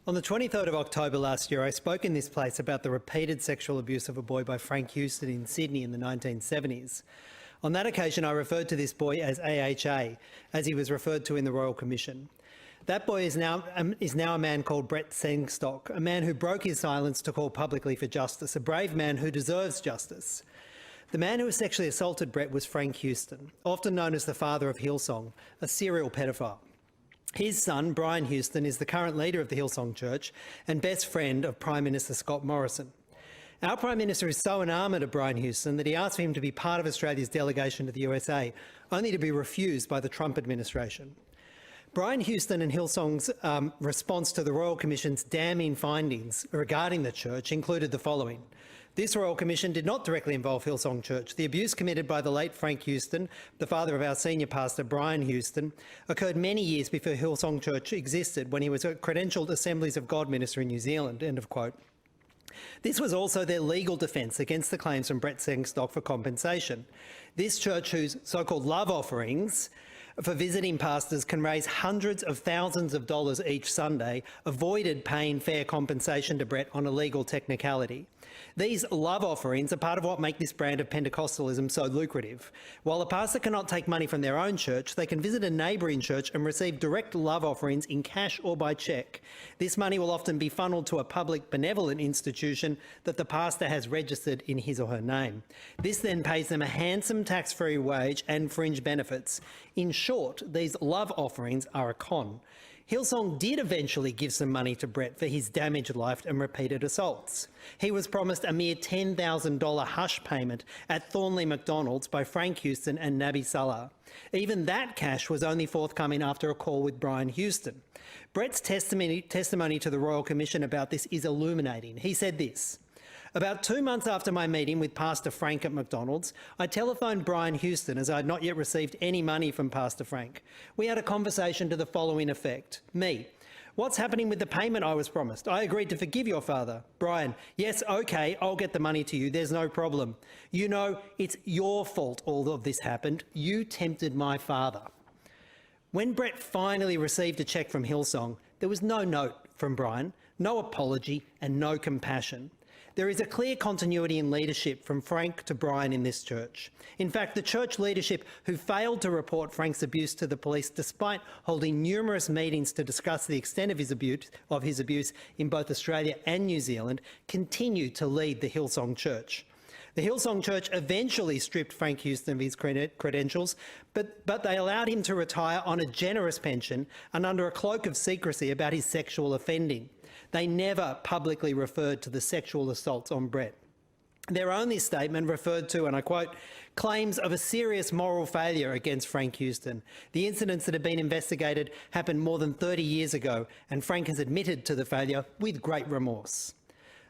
On the 23rd of October last year, I spoke in this place about the repeated sexual abuse of a boy by Frank Houston in Sydney in the 1970s. On that occasion, I referred to this boy as AHA, as he was referred to in the Royal Commission. That boy is now a man called Brett Sengstock, a man who broke his silence to call publicly for justice, a brave man who deserves justice. The man who sexually assaulted Brett was Frank Houston, often known as the father of Hillsong, a serial pedophile. His son, Brian Houston, is the current leader of the Hillsong Church and best friend of Prime Minister Scott Morrison. Our Prime Minister is so enamoured of Brian Houston that he asked for him to be part of Australia's delegation to the USA, only to be refused by the Trump administration. Brian Houston and Hillsong's response to the Royal Commission's damning findings regarding the church included the following. This Royal Commission did not directly involve Hillsong Church. The abuse committed by the late Frank Houston, the father of our senior pastor Brian Houston, occurred many years before Hillsong Church existed, when he was a credentialed Assemblies of God minister in New Zealand, end of quote. This was also their legal defence against the claims from Brett Sengstock for compensation. This church, whose so-called love offerings for visiting pastors can raise hundreds of thousands of dollars each Sunday, avoided paying fair compensation to Brett on a legal technicality. These love offerings are part of what make this brand of Pentecostalism so lucrative. While a pastor cannot take money from their own church, they can visit a neighbouring church and receive direct love offerings in cash or by cheque. This money will often be funnelled to a public benevolent institution that the pastor has registered in his or her name. This then pays them a handsome tax-free wage and fringe benefits. In short, these love offerings are a con. Hillsong did eventually give some money to Brett for his damaged life and repeated assaults. He was promised a mere $10,000 hush payment at Thornley McDonald's by Frank Houston and Nabi Salah. Even that cash was only forthcoming after a call with Brian Houston. Brett's testimony to the Royal Commission about this is illuminating. He said this: "About 2 months after my meeting with Pastor Frank at McDonald's, I telephoned Brian Houston as I had not yet received any money from Pastor Frank. We had a conversation to the following effect. Me: what's happening with the payment I was promised? I agreed to forgive your father. Brian: yes, okay, I'll get the money to you. There's no problem. You know, it's your fault all of this happened. You tempted my father." When Brett finally received a cheque from Hillsong, there was no note from Brian, no apology and no compassion. There is a clear continuity in leadership from Frank to Brian in this church. In fact, the church leadership who failed to report Frank's abuse to the police, despite holding numerous meetings to discuss the extent of his abuse in both Australia and New Zealand, continue to lead the Hillsong Church. The Hillsong Church eventually stripped Frank Houston of his credentials, but they allowed him to retire on a generous pension and under a cloak of secrecy about his sexual offending. They never publicly referred to the sexual assaults on Brett. Their only statement referred to, and I quote, claims of a serious moral failure against Frank Houston. The incidents that have been investigated happened more than 30 years ago, and Frank has admitted to the failure with great remorse.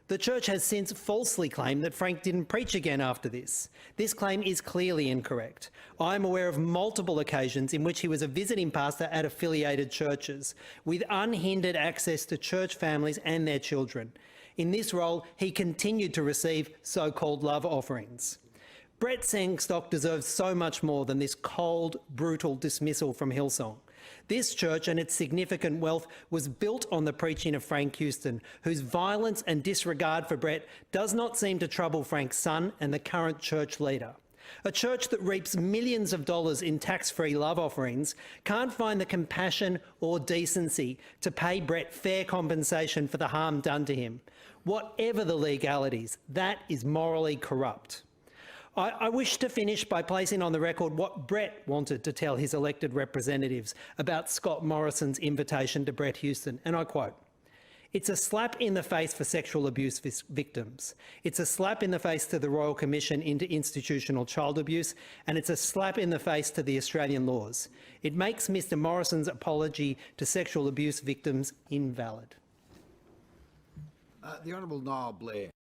The church has since falsely claimed that Frank didn't preach again after this. This claim is clearly incorrect. I am aware of multiple occasions in which he was a visiting pastor at affiliated churches, with unhindered access to church families and their children. In this role, he continued to receive so-called love offerings. Brett Sengstock deserves so much more than this cold, brutal dismissal from Hillsong. This church and its significant wealth was built on the preaching of Frank Houston, whose violence and disregard for Brett does not seem to trouble Frank's son and the current church leader. A church that reaps millions of dollars in tax-free love offerings can't find the compassion or decency to pay Brett fair compensation for the harm done to him. Whatever the legalities, that is morally corrupt. I wish to finish by placing on the record what Brett wanted to tell his elected representatives about Scott Morrison's invitation to Brett Houston, and I quote, "It's a slap in the face for sexual abuse victims. It's a slap in the face to the Royal Commission into institutional child abuse, and it's a slap in the face to the Australian laws. It makes Mr Morrison's apology to sexual abuse victims invalid." The Honourable Niall Blair.